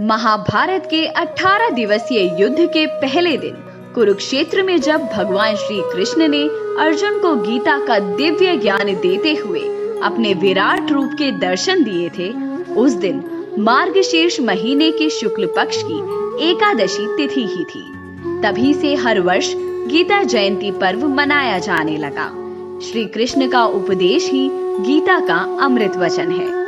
महाभारत के 18 दिवसीय युद्ध के पहले दिन कुरुक्षेत्र में जब भगवान श्री कृष्ण ने अर्जुन को गीता का दिव्य ज्ञान देते हुए अपने विराट रूप के दर्शन दिए थे, उस दिन मार्गशीर्ष महीने के शुक्ल पक्ष की एकादशी तिथि ही थी। तभी से हर वर्ष गीता जयंती पर्व मनाया जाने लगा। श्री कृष्ण का उपदेश ही गीता का अमृत वचन है।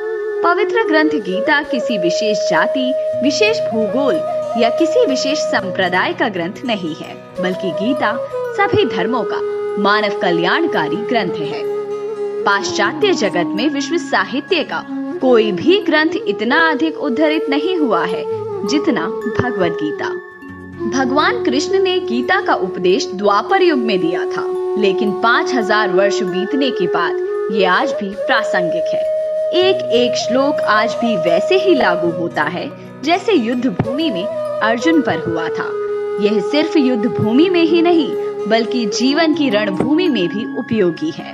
पवित्र ग्रंथ गीता किसी विशेष जाति, विशेष भूगोल या किसी विशेष संप्रदाय का ग्रंथ नहीं है, बल्कि गीता सभी धर्मों का मानव कल्याणकारी ग्रंथ है। पाश्चात्य जगत में विश्व साहित्य का कोई भी ग्रंथ इतना अधिक उद्धरित नहीं हुआ है जितना भगवद गीता। भगवान कृष्ण ने गीता का उपदेश द्वापर युग में दिया था, लेकिन 5000 वर्ष बीतने के बाद ये आज भी प्रासंगिक है। एक एक श्लोक आज भी वैसे ही लागू होता है जैसे युद्ध भूमि में अर्जुन पर हुआ था। यह सिर्फ युद्ध भूमि में ही नहीं, बल्कि जीवन की रणभूमि में भी उपयोगी है।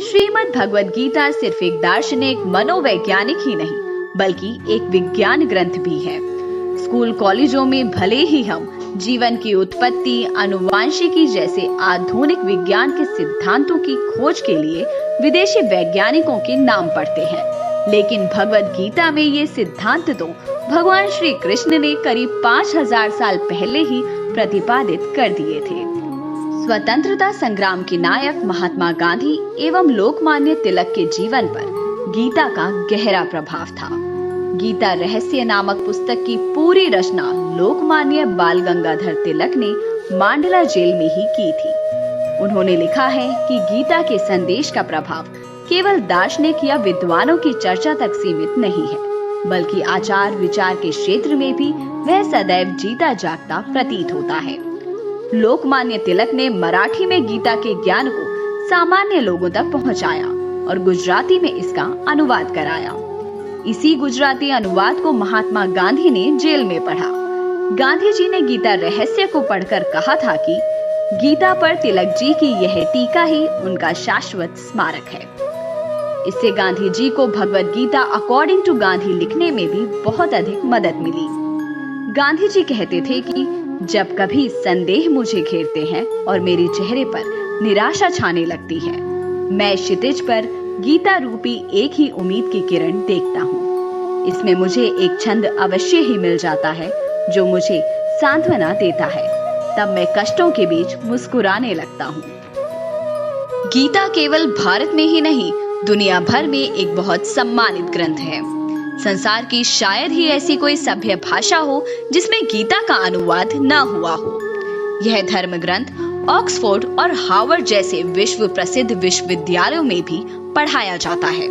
श्रीमद् भगवद गीता सिर्फ एक दार्शनिक मनोवैज्ञानिक ही नहीं, बल्कि एक विज्ञान ग्रंथ भी है। स्कूल कॉलेजों में भले ही हम जीवन की उत्पत्ति, आनुवांशिकी जैसे आधुनिक विज्ञान के सिद्धांतों की खोज के लिए विदेशी वैज्ञानिकों के नाम पढ़ते हैं, लेकिन भगवद गीता में ये सिद्धांत तो भगवान श्री कृष्ण ने करीब 5000 साल पहले ही प्रतिपादित कर दिए थे। स्वतंत्रता संग्राम के नायक महात्मा गांधी एवं लोकमान्य तिलक के जीवन पर गीता का गहरा प्रभाव था। गीता रहस्य नामक पुस्तक की पूरी रचना लोकमान्य बाल गंगाधर तिलक ने मांडला जेल में ही की थी। उन्होंने लिखा है कि गीता के संदेश का प्रभाव केवल दार्शनिक या विद्वानों की चर्चा तक सीमित नहीं है, बल्कि आचार विचार के क्षेत्र में भी वह सदैव जीता जागता प्रतीत होता है। लोकमान्य तिलक ने मराठी में गीता के ज्ञान को सामान्य लोगों तक पहुंचाया और गुजराती में इसका अनुवाद कराया। इसी गुजराती अनुवाद को महात्मा गांधी ने जेल में पढ़ा। गांधी जी ने गीता रहस्य को पढ़कर कहा था कि गीता पर तिलक जी की यह टीका ही उनका शाश्वत स्मारक है। इससे गांधी जी को भगवद गीता अकॉर्डिंग टू गांधी लिखने में भी बहुत अधिक मदद मिली। गांधी जी कहते थे कि जब कभी संदेह मुझे घेरते हैं और मेरे चेहरे पर निराशा छाने लगती है, मैं क्षितिज पर गीता रूपी एक ही उम्मीद की किरण देखता हूँ। इसमें मुझे एक छंद अवश्य ही मिल जाता है जो मुझे सांत्वना देता है। तब मैं कष्टों के बीच मुस्कुराने लगता हूँ। गीता केवल भारत में ही नहीं, दुनिया भर में एक बहुत सम्मानित ग्रंथ है। संसार की शायद ही ऐसी कोई सभ्य भाषा हो जिसमें गीता का अनुवाद न हुआ हो। यह धर्म ग्रंथ ऑक्सफोर्ड और हार्वर्ड जैसे विश्व प्रसिद्ध विश्वविद्यालयों में भी पढ़ाया जाता है।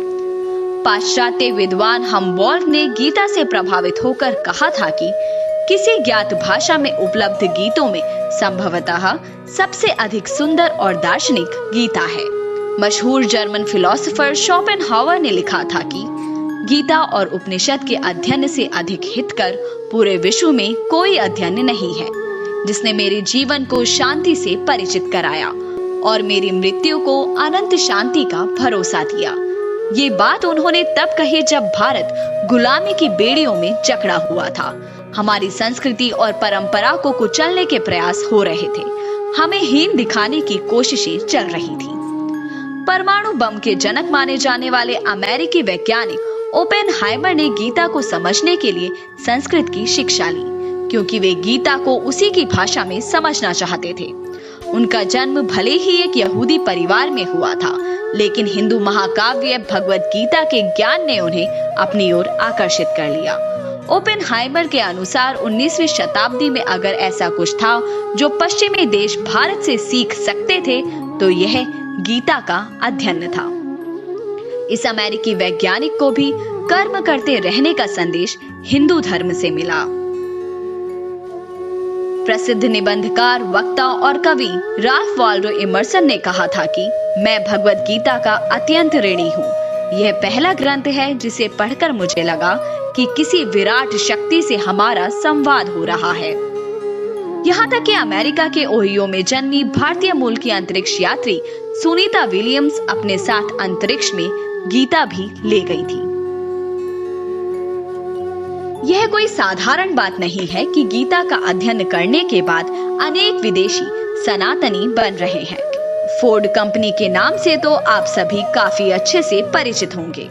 पाश्चात्य विद्वान हम्बोल्ट ने गीता से प्रभावित होकर कहा था कि किसी ज्ञात भाषा में उपलब्ध गीतों में संभवतः सबसे अधिक सुंदर और दार्शनिक गीता है। मशहूर जर्मन फिलोसोफर शोपेनहावर ने लिखा था कि गीता और उपनिषद के अध्ययन से अधिक हितकर पूरे विश्व में कोई अध्ययन नहीं है, जिसने मेरे जीवन को शांति से परिचित कराया और मेरी मृत्यु को अनंत शांति का भरोसा दिया। ये बात उन्होंने तब कही जब भारत गुलामी की बेड़ियों में जकड़ा हुआ था। हमारी संस्कृति और परंपरा को कुचलने के प्रयास हो रहे थे। हमें हीन दिखाने की कोशिशें चल रही थी। परमाणु बम के जनक माने जाने वाले अमेरिकी वैज्ञानिक ओपेनहाइमर ने गीता को समझने के लिए संस्कृत की शिक्षा ली, क्योंकि वे गीता को उसी की भाषा में समझना चाहते थे। उनका जन्म भले ही एक यहूदी परिवार में हुआ था, लेकिन हिंदू महाकाव्य भगवद गीता के ज्ञान ने उन्हें अपनी ओर आकर्षित कर लिया। ओपेनहाइमर के अनुसार 19वीं शताब्दी में अगर ऐसा कुछ था जो पश्चिमी देश भारत से सीख सकते थे, तो यह गीता का अध्ययन था। इस अमेरिकी वैज्ञानिक को भी कर्म करते रहने का संदेश हिंदू धर्म से मिला। प्रसिद्ध निबंधकार, वक्ता और कवि राल्फ वाल्डो इमर्सन ने कहा था कि मैं भगवद गीता का अत्यंत ऋणी हूँ। यह पहला ग्रंथ है जिसे पढ़कर मुझे लगा कि किसी विराट शक्ति से हमारा संवाद हो रहा है। यहाँ तक कि अमेरिका के ओहियो में जन्मी भारतीय मूल की अंतरिक्ष यात्री सुनीता विलियम्स अपने साथ अंतरिक्ष में गीता भी ले गई थी। यह कोई साधारण बात नहीं है कि गीता का अध्ययन करने के बाद अनेक विदेशी सनातनी बन रहे हैं। फोर्ड कंपनी के नाम से तो आप सभी काफी अच्छे से परिचित होंगे।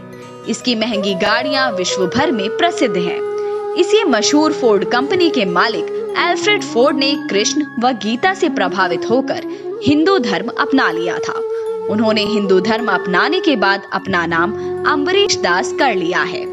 इसकी महंगी गाड़ियां विश्व भर में प्रसिद्ध हैं। इसी मशहूर फोर्ड कंपनी के मालिक एल्फ्रेड फोर्ड ने कृष्ण व गीता से प्रभावित होकर हिंदू धर्म अपना लिया था। उन्होंने हिंदू धर्म अपनाने के बाद अपना नाम अम्बरीश दास कर लिया है।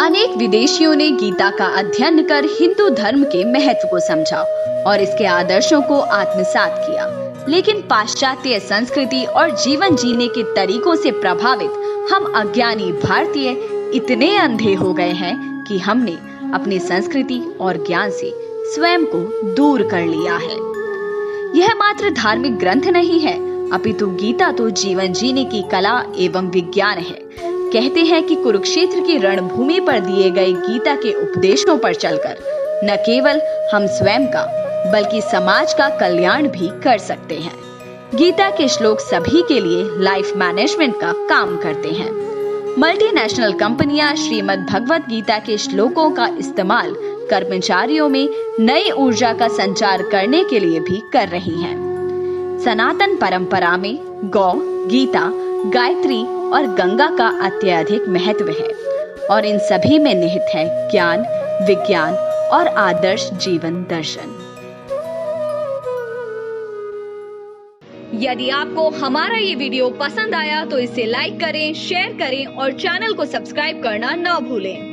अनेक विदेशियों ने गीता का अध्ययन कर हिंदू धर्म के महत्व को समझा और इसके आदर्शों को आत्मसात किया, लेकिन पाश्चात्य संस्कृति और जीवन जीने के तरीकों से प्रभावित हम अज्ञानी भारतीय इतने अंधे हो गए हैं कि हमने अपनी संस्कृति और ज्ञान से स्वयं को दूर कर लिया है। यह मात्र धार्मिक ग्रंथ नहीं है, अपितु गीता तो जीवन जीने की कला एवं विज्ञान है। कहते हैं कि कुरुक्षेत्र की रणभूमि पर दिए गए गीता के उपदेशों पर चलकर न केवल हम स्वयं का बल्कि समाज का कल्याण भी कर सकते हैं। गीता के श्लोक सभी के लिए लाइफ मैनेजमेंट का काम करते हैं। मल्टीनेशनल कंपनियां श्रीमद् भगवत गीता के श्लोकों का इस्तेमाल कर्मचारियों में नई ऊर्जा का संचार करने के लिए भी कर रही हैं। सनातन परंपरा में गौ, गीता, गायत्री और गंगा का अत्यधिक महत्व है और इन सभी में निहित है ज्ञान, विज्ञान और आदर्श जीवन दर्शन। यदि आपको हमारा ये वीडियो पसंद आया तो इसे लाइक करें, शेयर करें और चैनल को सब्सक्राइब करना न भूलें।